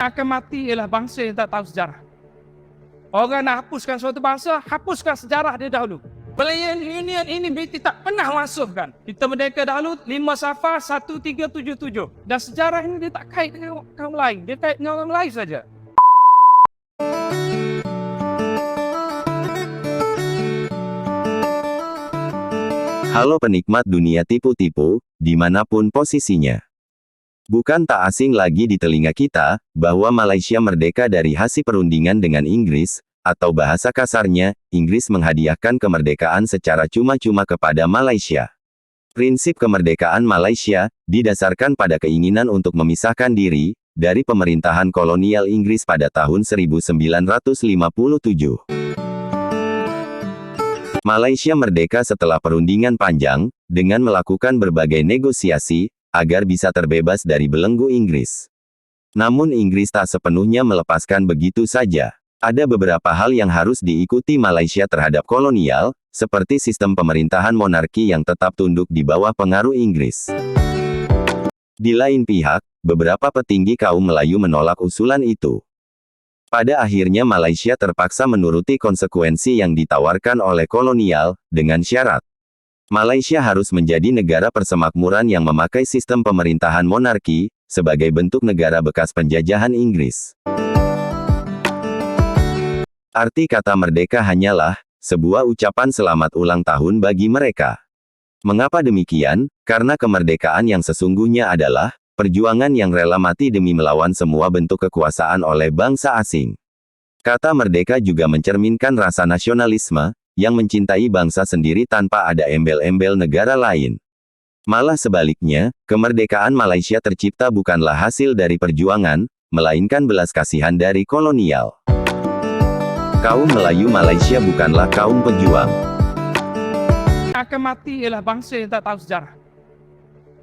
Akan mati ialah bangsa yang tak tahu sejarah. Orang nak hapuskan suatu bangsa, hapuskan sejarah dia dahulu. Malayan Union ini British tak pernah masukkan. Kita merdeka dahulu 5 Safar 1377. Dan sejarah ini dia tak kait dengan kaum lain. Dia kait dengan orang lain saja. Halo penikmat dunia tipu-tipu, dimanapun posisinya. Bukan tak asing lagi di telinga kita, bahwa Malaysia merdeka dari hasil perundingan dengan Inggris, atau bahasa kasarnya, Inggris menghadiahkan kemerdekaan secara cuma-cuma kepada Malaysia. Prinsip kemerdekaan Malaysia, didasarkan pada keinginan untuk memisahkan diri, dari pemerintahan kolonial Inggris pada tahun 1957. Malaysia merdeka setelah perundingan panjang, dengan melakukan berbagai negosiasi, agar bisa terbebas dari belenggu Inggris. Namun Inggris tak sepenuhnya melepaskan begitu saja. Ada beberapa hal yang harus diikuti Malaysia terhadap kolonial, seperti sistem pemerintahan monarki yang tetap tunduk di bawah pengaruh Inggris. Di lain pihak, beberapa petinggi kaum Melayu menolak usulan itu. Pada akhirnya Malaysia terpaksa menuruti konsekuensi yang ditawarkan oleh kolonial, dengan syarat Malaysia harus menjadi negara persemakmuran yang memakai sistem pemerintahan monarki, sebagai bentuk negara bekas penjajahan Inggris. Arti kata merdeka hanyalah sebuah ucapan selamat ulang tahun bagi mereka. Mengapa demikian? Karena kemerdekaan yang sesungguhnya adalah perjuangan yang rela mati demi melawan semua bentuk kekuasaan oleh bangsa asing. Kata merdeka juga mencerminkan rasa nasionalisme, yang mencintai bangsa sendiri tanpa ada embel-embel negara lain. Malah sebaliknya, kemerdekaan Malaysia tercipta bukanlah hasil dari perjuangan, melainkan belas kasihan dari kolonial. Kaum Melayu Malaysia bukanlah kaum pejuang. Akan mati ialah bangsa yang tak tahu sejarah.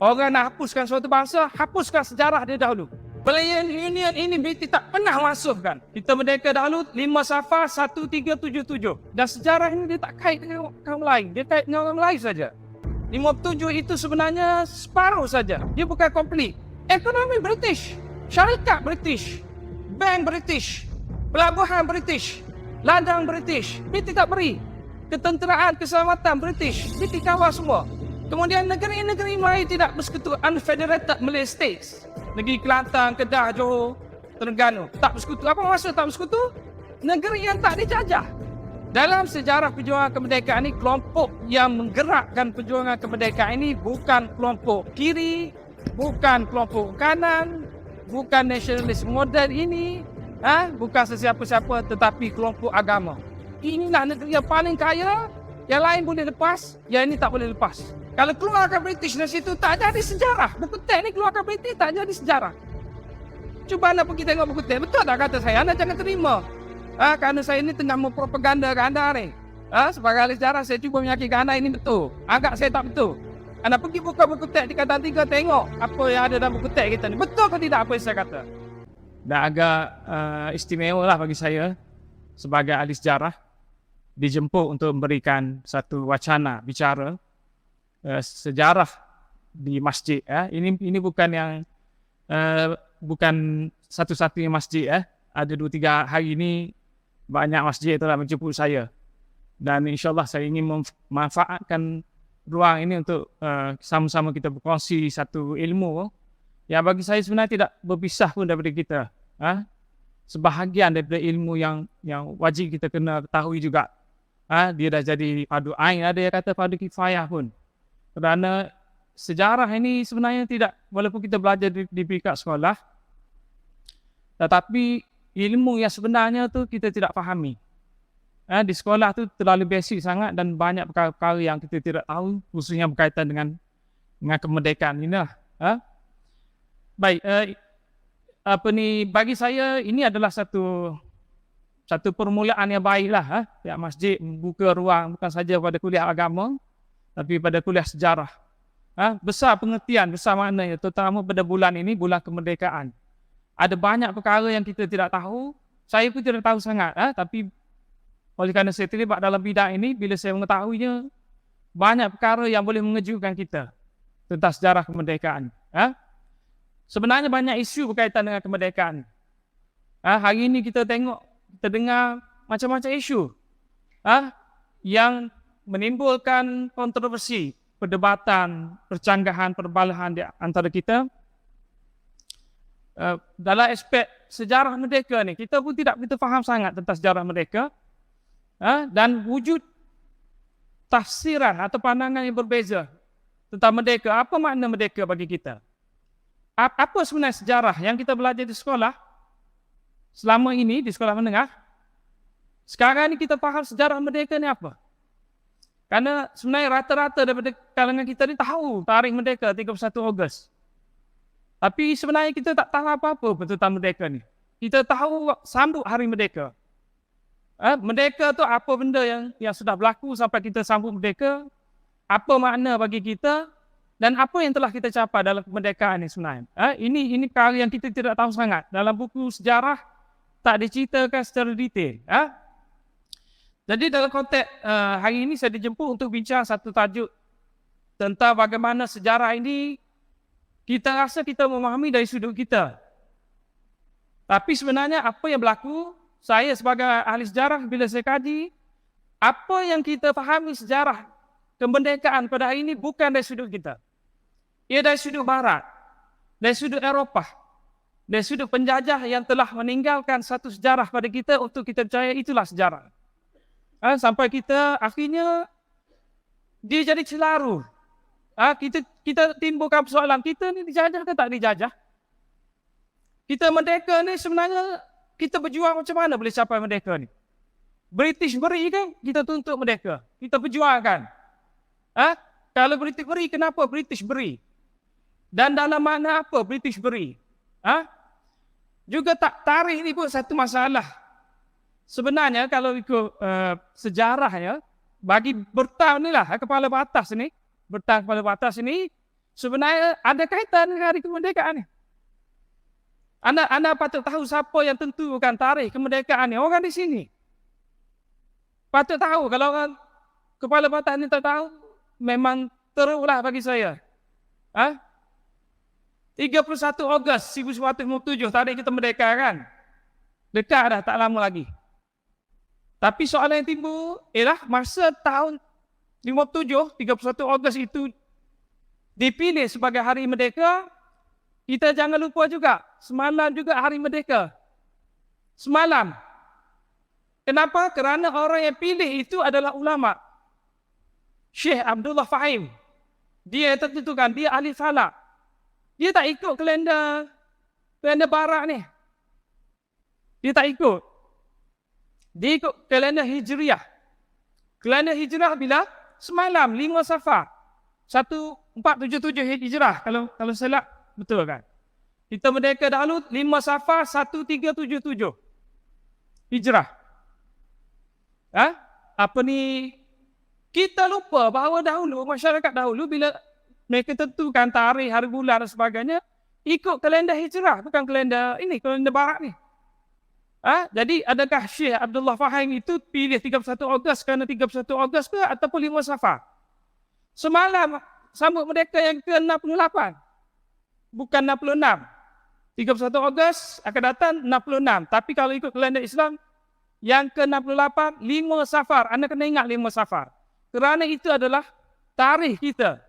Orang nak hapuskan suatu bangsa, hapuskan sejarah dia dahulu. Malayan Union ini British tak pernah masukkan. Kita merdeka dahulu 5 Safar 1377. Dan sejarah ini dia tak kait dengan kaum lain. Dia kait dengan orang lain saja. 57 itu sebenarnya separuh saja. Dia bukan komplit. Ekonomi British, syarikat British, bank British, pelabuhan British, ladang British. British tak beri. Ketenteraan, keselamatan British. British kawal semua. Kemudian negeri-negeri Melayu tidak bersekutu, Unfederated Malay States. Negeri Kelantan, Kedah, Johor, Terengganu. Tak bersekutu. Apa maksud tak bersekutu? Negeri yang tak dijajah. Dalam sejarah perjuangan kemerdekaan ini, kelompok yang menggerakkan perjuangan kemerdekaan ini bukan kelompok kiri, bukan kelompok kanan, bukan nasionalis moden ini, bukan sesiapa-siapa, tetapi kelompok agama. Inilah negeri yang paling kaya, yang lain boleh lepas, yang ini tak boleh lepas. Kalau keluarkan British dari situ, tak jadi sejarah. Buku teks ni keluarkan British, tak jadi sejarah. Cuba anda pergi tengok buku teks. Betul tak kata saya? Anda jangan terima. Kerana saya ini tengah mempropagandakan anda ni. Sebagai ahli sejarah, saya cuba meyakinkan anda ini betul. Agak saya tak betul. Anda pergi buka buku teks di Kata 3, tengok apa yang ada dalam buku teks kita ni. Betul ke tidak apa yang saya kata? Dan agak istimewa lah bagi saya, sebagai ahli sejarah, dijemput untuk memberikan satu wacana bicara sejarah di masjid. Ini bukan yang bukan satu-satunya masjid. Ada 2-3 hari ini banyak masjid telah menjemput saya, dan insyaAllah saya ingin memanfaatkan ruang ini untuk sama-sama kita berkongsi satu ilmu yang bagi saya sebenarnya tidak berpisah pun daripada kita. Sebahagian daripada ilmu yang wajib kita kena ketahui juga. Dia dah jadi fardu ain, ada yang kata fardu kifayah pun. Kerana sejarah ini sebenarnya tidak, walaupun kita belajar di peringkat sekolah, tetapi ilmu yang sebenarnya tu kita tidak fahami. Di sekolah tu terlalu basic sangat dan banyak perkara-perkara yang kita tidak tahu, khususnya berkaitan dengan kemerdekaan ini lah. Baik, bagi saya ini adalah satu permulaan yang baiklah. Pihak masjid membuka ruang bukan saja pada kuliah agama, tapi pada kuliah sejarah. Besar pengertian, besar maknanya, terutama pada bulan ini, bulan kemerdekaan. Ada banyak perkara yang kita tidak tahu. Saya pun tidak tahu sangat. Tapi oleh kerana saya terlibat dalam bidang ini, bila saya mengetahuinya, banyak perkara yang boleh mengejutkan kita tentang sejarah kemerdekaan. Sebenarnya banyak isu berkaitan dengan kemerdekaan. Hari ini kita dengar macam-macam isu yang menimbulkan kontroversi, perdebatan, percanggahan, perbalahan di antara kita. Dalam aspek sejarah merdeka ni, kita pun tidak begitu faham sangat tentang sejarah merdeka, dan wujud tafsiran atau pandangan yang berbeza tentang merdeka. Apa makna merdeka bagi kita? Apa sebenarnya sejarah yang kita belajar di sekolah selama ini, di sekolah menengah? Sekarang ni kita faham sejarah merdeka ni apa? Karena sebenarnya rata-rata daripada kalangan kita ni tahu tarikh merdeka 31 Ogos. Tapi sebenarnya kita tak tahu apa-apa tentang merdeka ni. Kita tahu sambut hari merdeka. Merdeka tu apa benda yang sudah berlaku sampai kita sambut merdeka? Apa makna bagi kita? Dan apa yang telah kita capai dalam kemerdekaan ni sebenarnya? Ini perkara yang kita tidak tahu sangat. Dalam buku sejarah tak diceritakan secara detail. Jadi dalam konteks hari ini saya dijemput untuk bincang satu tajuk tentang bagaimana sejarah ini kita rasa kita memahami dari sudut kita. Tapi sebenarnya apa yang berlaku, saya sebagai ahli sejarah bila saya kaji, apa yang kita fahami sejarah kemerdekaan pada hari ini bukan dari sudut kita. Ia dari sudut barat, dari sudut Eropah, dari sudut penjajah yang telah meninggalkan satu sejarah pada kita untuk kita percaya itulah sejarah. Sampai kita akhirnya dia jadi celaru. Kita timbulkan persoalan, kita ni dijajah ke tak dijajah? Kita merdeka ni sebenarnya kita berjuang macam mana boleh capai merdeka ni? British beri kan kita tuntut merdeka. Kita berjuangkan. Kalau British beri, kenapa British beri? Dan dalam makna apa British beri? Juga tak tarikh ni pun satu masalah. Sebenarnya kalau ikut sejarahnya, bagi bertang ni lah, kepala batas ni, sebenarnya ada kaitan dengan hari kemerdekaan ni. Anda patut tahu siapa yang tentukan tarikh kemerdekaan ni, orang di sini. Patut tahu, kalau orang kepala batas ni tak tahu, memang teruklah bagi saya. 31 Ogos 1957, tarikh kita merdeka kan? Dekat dah, tak lama lagi. Tapi soalan yang timbul ialah masa tahun 57, 31 Ogos itu dipilih sebagai hari merdeka, kita jangan lupa juga, semalam juga hari merdeka. Semalam. Kenapa? Kerana orang yang pilih itu adalah ulama. Syekh Abdullah Fahim. Dia tentukan, dia ahli falak. Dia tak ikut kalender barat ni. Dia tak ikut. Dia ikut kalender Hijriah. Kalender Hijriah bila? Semalam, 5 Safar. 1477 Hijrah. Kalau salah, betul kan? Kita merdeka dahulu, 5 Safar 1377 Hijrah. Kita lupa bahawa dahulu, masyarakat dahulu bila mereka tentukan tarikh, hari bulan dan sebagainya, ikut kalender Hijrah, bukan kalender barat ni. Jadi adakah Syekh Abdullah Fahim itu pilih 31 Ogos kerana 31 Ogos ke ataupun 5 Safar? Semalam sambut merdeka yang ke-68. Bukan 66. 31 Ogos akan datang 66. Tapi kalau ikut kalender Islam, yang ke-68, 5 Safar. Anda kena ingat 5 Safar. Kerana itu adalah tarikh kita.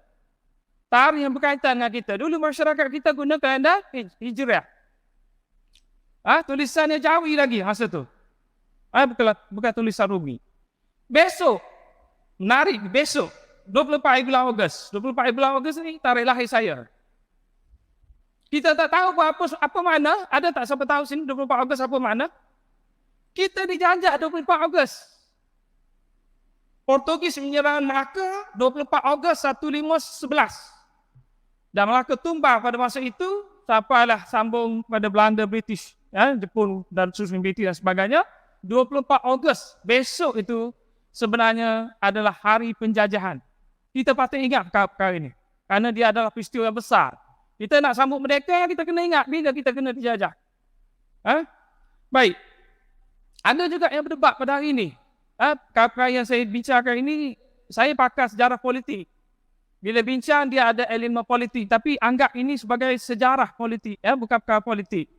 Tarikh yang berkaitan dengan kita. Dulu masyarakat kita guna kalender Hijriah. Tulisannya Jawi lagi masa tu. Bukan tulisan Rumi. Besok, menarik, besok, 24 bulan Ogos. 24 bulan Ogos ni tarikh lahir saya. Kita tak tahu apa makna. Ada tak siapa tahu sini 24 Ogos apa makna? Kita dijajah 24 Ogos. Portugis menyerang Melaka 24 Ogos 1511. Dan Melaka tumbang pada masa itu, sampailah sambung pada Belanda, British, Jepun dan susun British dan sebagainya. 24 Ogos, besok itu sebenarnya adalah hari penjajahan. Kita patut ingat perkara ini. Kerana dia adalah peristiwa yang besar. Kita nak sambut merdeka, kita kena ingat bila kita kena dijajah. Baik. Ada juga yang berdebat pada hari ini. Perkara yang saya bincangkan ini, saya pakar sejarah politik. Bila bincang, dia ada elemen politik. Tapi anggap ini sebagai sejarah politik, bukan perkara politik.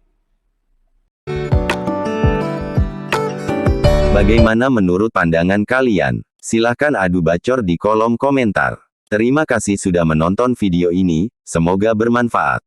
Bagaimana menurut pandangan kalian? Silahkan adu bacor di kolom komentar. Terima kasih sudah menonton video ini, semoga bermanfaat.